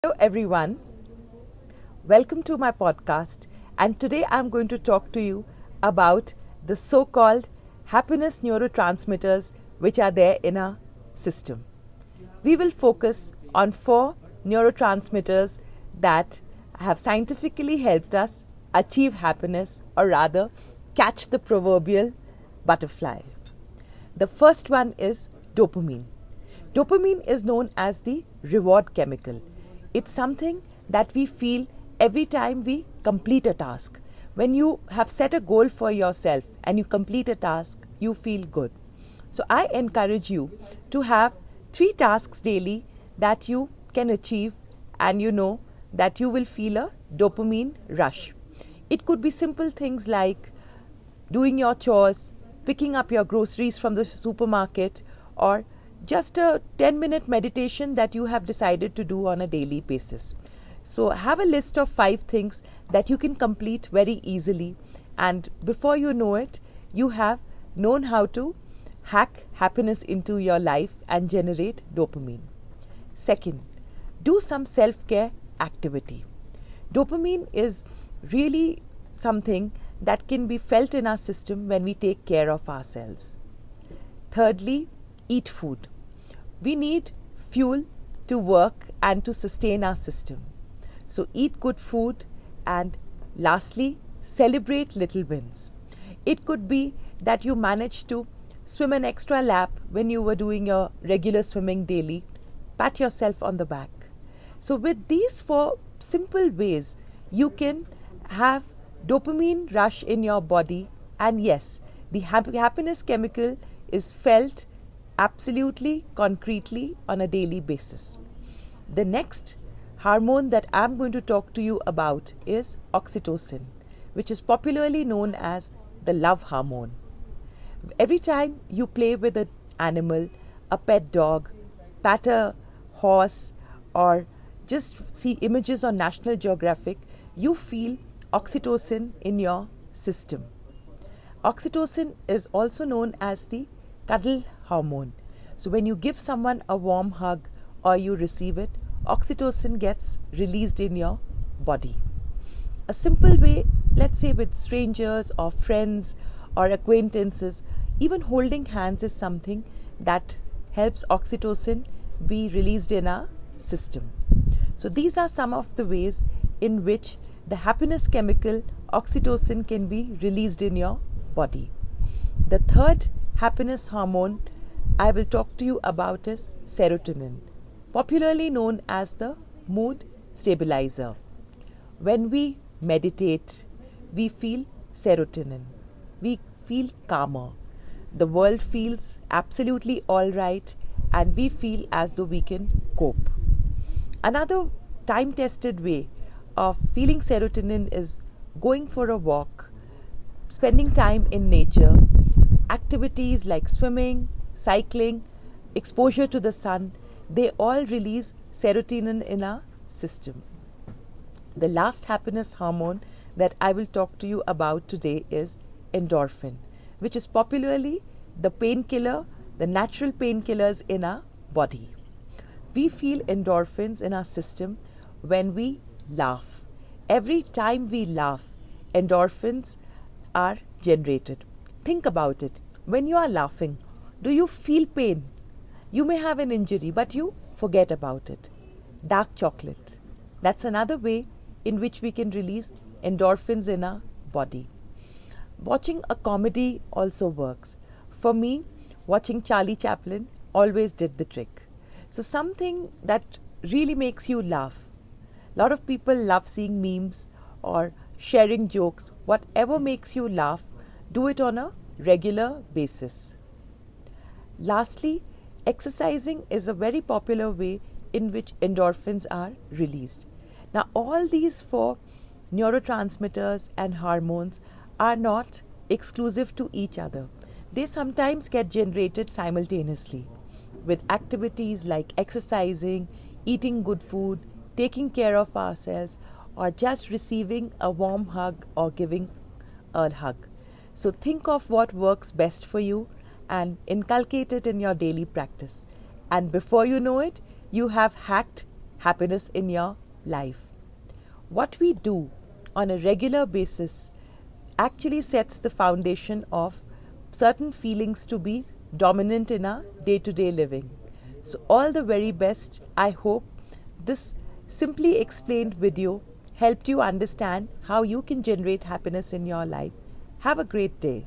Hello, everyone. Welcome to my podcast. And today I'm going to talk to you about the so called happiness neurotransmitters which are there in our system. We will focus on four neurotransmitters that have scientifically helped us achieve happiness, or rather, catch the proverbial butterfly. The first one is dopamine. Dopamine is known as the reward chemical. It's something that we feel every time we complete a task. When you have set a goal for yourself and you complete a task, you feel good. So I encourage you to have 3 tasks daily that you can achieve, and you know that you will feel a dopamine rush. It could be simple things like doing your chores, picking up your groceries from the supermarket, or just a 10-minute meditation that you have decided to do on a daily basis. So, have a list of 5 things that you can complete very easily, and before you know it, you have known how to hack happiness into your life and generate dopamine. Second, do some self care activity. Dopamine is really something that can be felt in our system when we take care of ourselves. Thirdly, eat food. We need fuel to work and to sustain our system. So, eat good food, and lastly, celebrate little wins. It could be that you managed to swim an extra lap when you were doing your regular swimming daily. Pat yourself on the back. So, with these 4 simple ways, you can have dopamine rush in your body, and yes, the happiness chemical is felt absolutely concretely on a daily basis. The next hormone that I'm going to talk to you about is oxytocin, which is popularly known as the love hormone. Every time you play with an animal, a pet dog, pat a horse, or just see images on National Geographic, you feel oxytocin in your system. Oxytocin is also known as the cuddle hormone. So, when you give someone a warm hug or you receive it, oxytocin gets released in your body. A simple way, let's say with strangers or friends or acquaintances, even holding hands is something that helps oxytocin be released in our system. So, these are some of the ways in which the happiness chemical oxytocin can be released in your body. The third happiness hormone I will talk to you about is serotonin, popularly known as the mood stabilizer. When we meditate, we feel serotonin. We feel calmer. The world feels absolutely all right, and we feel as though we can cope. Another time tested way of feeling serotonin is going for a walk, spending time in nature, activities like swimming, cycling, exposure to the sun, they all release serotonin in our system. The last happiness hormone that I will talk to you about today is endorphin, which is popularly the painkiller, the natural painkillers in our body. We feel endorphins in our system when we laugh. Every time we laugh, endorphins are generated. Think about it. When you are laughing, do you feel pain? You may have an injury, but you forget about it. Dark chocolate. That's another way in which we can release endorphins in our body. Watching a comedy also works. For me, watching Charlie Chaplin always did the trick. So, something that really makes you laugh. A lot of people love seeing memes or sharing jokes. Whatever makes you laugh, do it on a regular basis. Lastly, exercising is a very popular way in which endorphins are released. Now, all these 4 neurotransmitters and hormones are not exclusive to each other. They sometimes get generated simultaneously with activities like exercising, eating good food, taking care of ourselves, or just receiving a warm hug or giving a hug. So, think of what works best for you and inculcate it in your daily practice. And before you know it, you have hacked happiness in your life. What we do on a regular basis actually sets the foundation of certain feelings to be dominant in our day-to-day living. So all the very best. I hope this simply explained video helped you understand how you can generate happiness in your life. Have a great day.